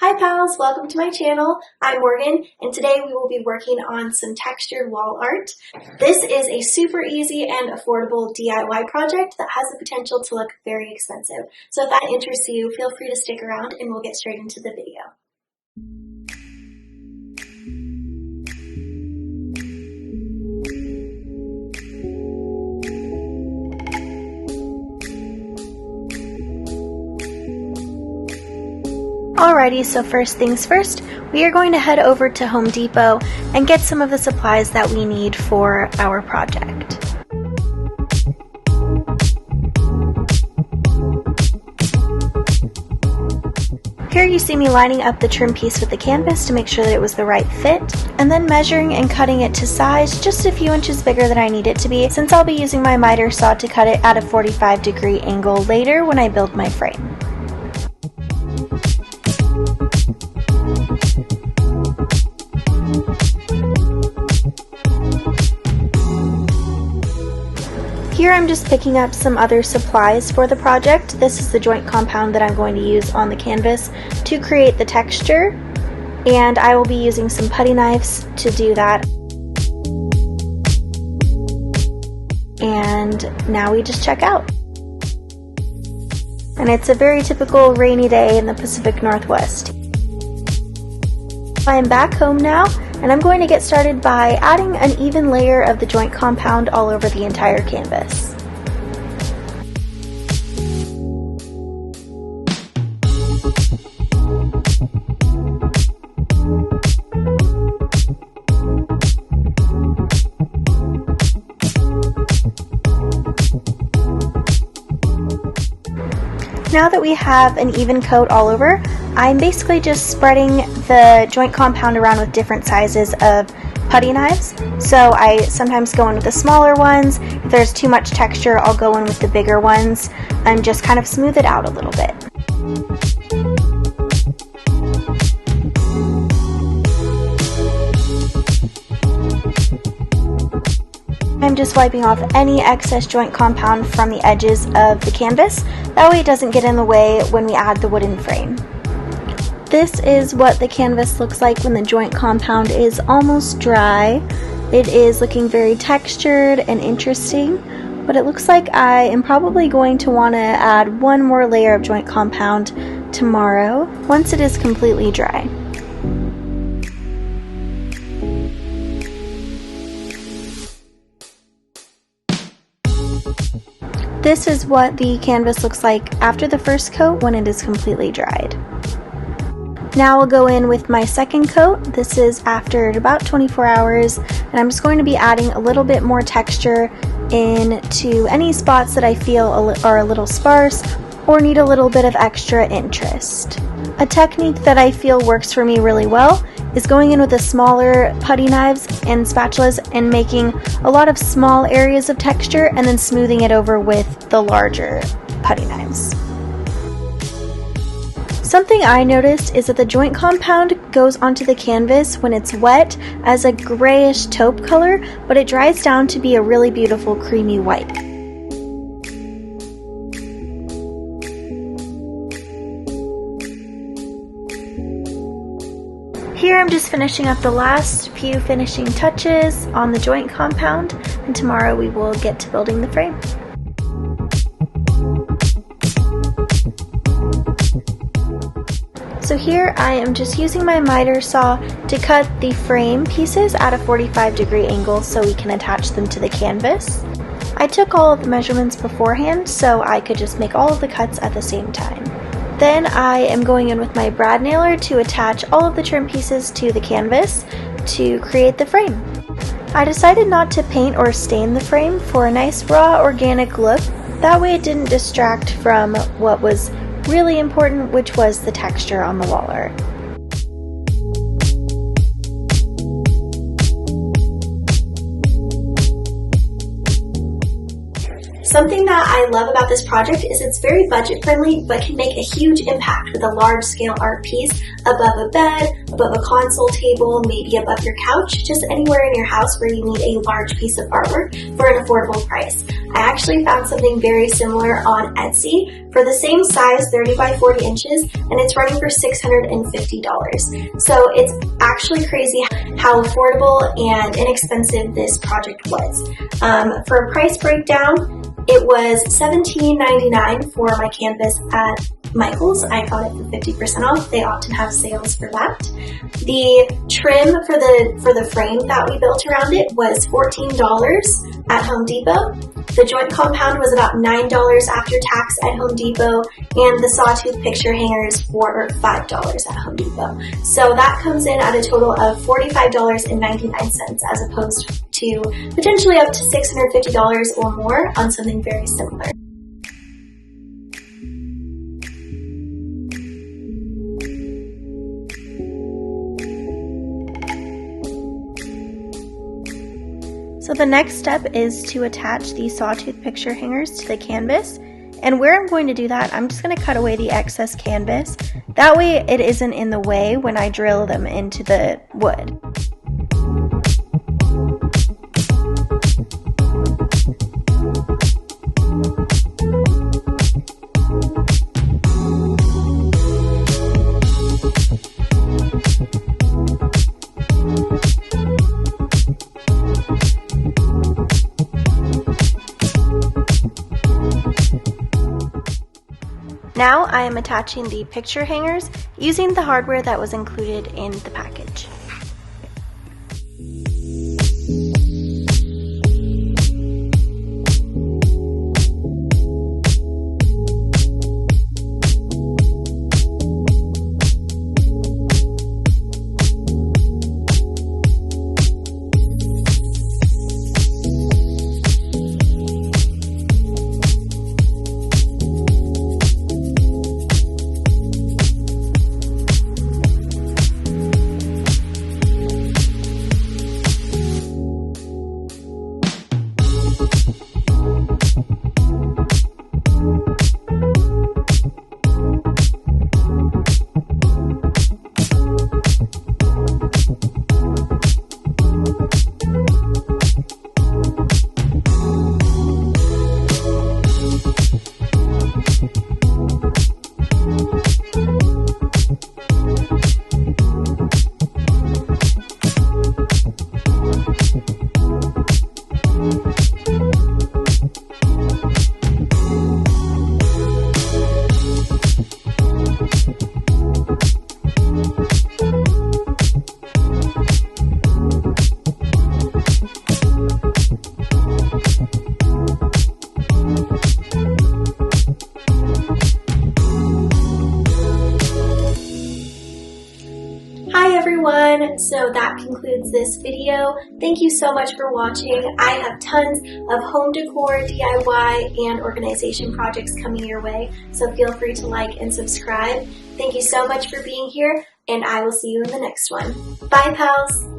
Hi pals, welcome to my channel. I'm Morgan and today we will be working on some textured wall art. This is a super easy and affordable DIY project that has the potential to look very expensive. So if that interests you, feel free to stick around and we'll get straight into the video. Alrighty, so first things first, we are going to head over to Home Depot and get some of the supplies that we need for our project. Here you see me lining up the trim piece with the canvas to make sure that it was the right fit, and then measuring and cutting it to size just a few inches bigger than I need it to be, since I'll be using my miter saw to cut it at a 45-degree angle later when I build my frame. Here I'm just picking up some other supplies for the project. This is the joint compound that I'm going to use on the canvas to create the texture, and I will be using some putty knives to do that. And now we just check out. And it's a very typical rainy day in the Pacific Northwest. I'm back home now, and I'm going to get started by adding an even layer of the joint compound all over the entire canvas. Now that we have an even coat all over, I'm basically just spreading the joint compound around with different sizes of putty knives. So I sometimes go in with the smaller ones. If there's too much texture, I'll go in with the bigger ones and just kind of smooth it out a little bit. I'm just wiping off any excess joint compound from the edges of the canvas. That way it doesn't get in the way when we add the wooden frame. This is what the canvas looks like when the joint compound is almost dry. It is looking very textured and interesting, but it looks like I am probably going to want to add one more layer of joint compound tomorrow once it is completely dry. This is what the canvas looks like after the first coat when it is completely dried. Now I'll go in with my second coat. This is after about 24 hours, and I'm just going to be adding a little bit more texture into any spots that I feel are a little sparse or need a little bit of extra interest. A technique that I feel works for me really well is going in with the smaller putty knives and spatulas and making a lot of small areas of texture and then smoothing it over with the larger putty knives. Something I noticed is that the joint compound goes onto the canvas when it's wet as a grayish taupe color, but it dries down to be a really beautiful creamy white. Here I'm just finishing up the last few finishing touches on the joint compound, and tomorrow we will get to building the frame. So here I am just using my miter saw to cut the frame pieces at a 45-degree angle so we can attach them to the canvas. I took all of the measurements beforehand so I could just make all of the cuts at the same time. Then I am going in with my brad nailer to attach all of the trim pieces to the canvas to create the frame. I decided not to paint or stain the frame for a nice raw organic look. That way it didn't distract from what was really important, which was the texture on the wall art. Something that I love about this project is it's very budget friendly, but can make a huge impact with a large scale art piece above a bed, above a console table, maybe above your couch, just anywhere in your house where you need a large piece of artwork for an affordable price. I actually found something very similar on Etsy for the same size, 30 by 40 inches, and it's running for $650. So it's actually crazy how affordable and inexpensive this project was. For a price breakdown, it was $17.99 for my canvas at Michaels. I got it for 50% off. They often have sales for that. The trim for the frame that we built around it was $14 at Home Depot. The joint compound was about $9 after tax at Home Depot, and the sawtooth picture hangers were $5 at Home Depot. So that comes in at a total of $45.99 as opposed to potentially up to $650 or more on something very similar. So the next step is to attach the sawtooth picture hangers to the canvas. And where I'm going to do that, I'm just going to cut away the excess canvas. That way it isn't in the way when I drill them into the wood. Now I am attaching the picture hangers using the hardware that was included in the package. So that concludes this video. Thank you so much for watching. I have tons of home decor, DIY, and organization projects coming your way, so feel free to like and subscribe. Thank you so much for being here, and I will see you in the next one. Bye, pals!